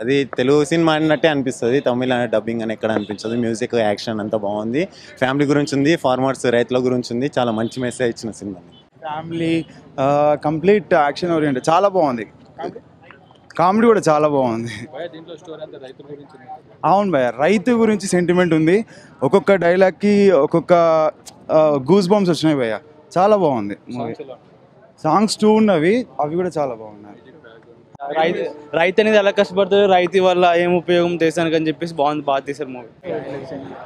అది తెలుగు సినిమా అన్నట్టే అనిపిస్తుంది. తమిళ డబ్బింగ్ అని ఎక్కడ అనిపించదు. మ్యూజిక్, యాక్షన్ అంతా బాగుంది. ఫ్యామిలీ గురించి ఉంది, ఫార్మర్స్ రైతుల గురించి ఉంది. చాలా మంచి మెసేజ్ ఇచ్చిన cinema. Family complete action oriented చాలా బాగుంది. కామెడీ కూడా చాలా బాగుంది. అవును భయ్య, రైతు గురించి సెంటిమెంట్ ఉంది. ఒక్కొక్క డైలాగ్కి ఒక్కొక్క గూస్ బంప్స్ వచ్చినాయి భయ్య. చాలా బాగుంది మూవీ. సాంగ్స్ 2 ఉన్నవి, అవి కూడా చాలా బాగున్నాయి. రైతు అనేది ఎలా కష్టపడుతుంది, రైతు వల్ల ఏం ఉపయోగం దేశానికి అని చెప్పేసి బాగా తీశారు మూవీ.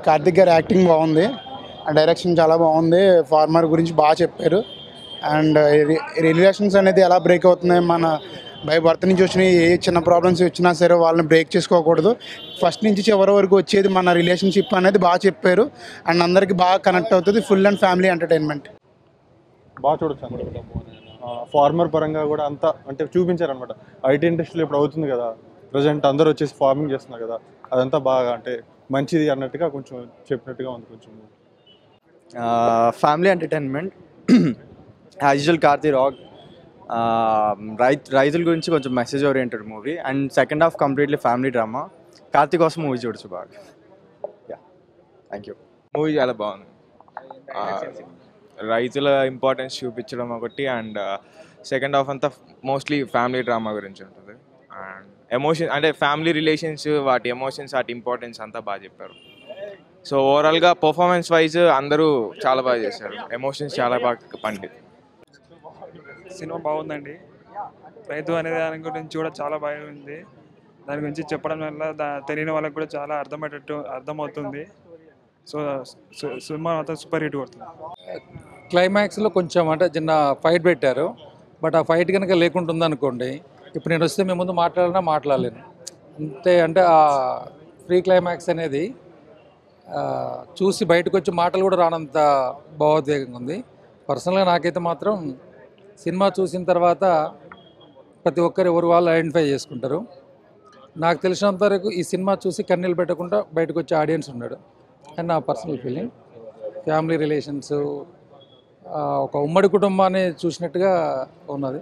కార్తిక్ గారి యాక్టింగ్ బాగుంది, డైరెక్షన్ చాలా బాగుంది. ఫార్మర్ గురించి బాగా చెప్పారు. అండ్ రిలేషన్స్ అనేది ఎలా బ్రేక్ అవుతున్నాయి, మన బై బర్త్ నుంచి వచ్చిన ఏ చిన్న ప్రాబ్లమ్స్ వచ్చినా సరే వాళ్ళని బ్రేక్ చేసుకోకూడదు. ఫస్ట్ నుంచి చివరి వరకు వచ్చేది మన రిలేషన్షిప్ అనేది బాగా చెప్పారు. అండ్ అందరికీ బాగా కనెక్ట్ అవుతుంది. Full and family entertainment. బాగా చూడొచ్చు. ఫార్మర్ పరంగా కూడా అంతా అంటే చూపించారనమాట. ఐటీ ఇండస్ట్రీలో ఇప్పుడు అవుతుంది కదా, ప్రజెంట్ అందరూ వచ్చేసి ఫార్మింగ్ చేస్తున్నారు కదా, అదంతా బాగా అంటే మంచిది అన్నట్టుగా కొంచెం చెప్పినట్టుగా ఉంది. కొంచెం family entertainment as usual. Karthi rock రైతుల గురించి కొంచెం message oriented movie. And second half completely family drama. Karthi కోసం మూవీ చూడొచ్చు బాగా. Thank you. మూవీ చాలా బాగుంది. రైతుల ఇంపార్టెన్స్ చూపించడం ఒకటి, అండ్ సెకండ్ హాఫ్ అంతా మోస్ట్లీ ఫ్యామిలీ డ్రామా గురించి ఉంటుంది. అండ్ ఎమోషన్ అంటే ఫ్యామిలీ రిలేషన్స్, వాటి ఎమోషన్స్, వాటి ఇంపార్టెన్స్ అంతా బాగా చెప్పారు. సో ఓవరాల్గా పర్ఫార్మెన్స్ వైజ్ అందరూ చాలా బాగా చేశారు. ఎమోషన్స్ చాలా బాగా పండింది. సినిమా బాగుందండి. రైతు అనే దాని గురించి కూడా చాలా బాగుంది. దాని గురించి చెప్పడం వల్ల తెలియని వాళ్ళకి కూడా చాలా అర్థమవుతుంది. సో సినిమా అంతా సూపర్ హిట్ కొడుతుంది. క్లైమాక్స్లో కొంచెం అంటే చిన్న ఫైట్ పెట్టారు. బట్ ఆ ఫైట్ కనుక లేకుంటుంది అనుకోండి, ఇప్పుడు నేను వస్తే మీ ముందు మాట్లాడలేను అంతే. అంటే ఆ ఫ్రీ క్లైమాక్స్ అనేది చూసి బయటకు వచ్చి మాటలు కూడా రానంత భావోద్వేగంగా ఉంది. పర్సనల్గా నాకైతే మాత్రం సినిమా చూసిన తర్వాత ప్రతి ఒక్కరు ఎవరు వాళ్ళు ఐడెంటిఫై చేసుకుంటారు. నాకు తెలిసినంత వరకు ఈ సినిమా చూసి కన్నీళ్ళు పెట్టకుండా బయటకు వచ్చే ఆడియన్స్ ఉన్నాడు అని నా పర్సనల్ ఫీలింగ్. ఫ్యామిలీ రిలేషన్స్, ఒక ఉమ్మడి కుటుంబాన్ని చూసినట్టుగా ఉన్నది.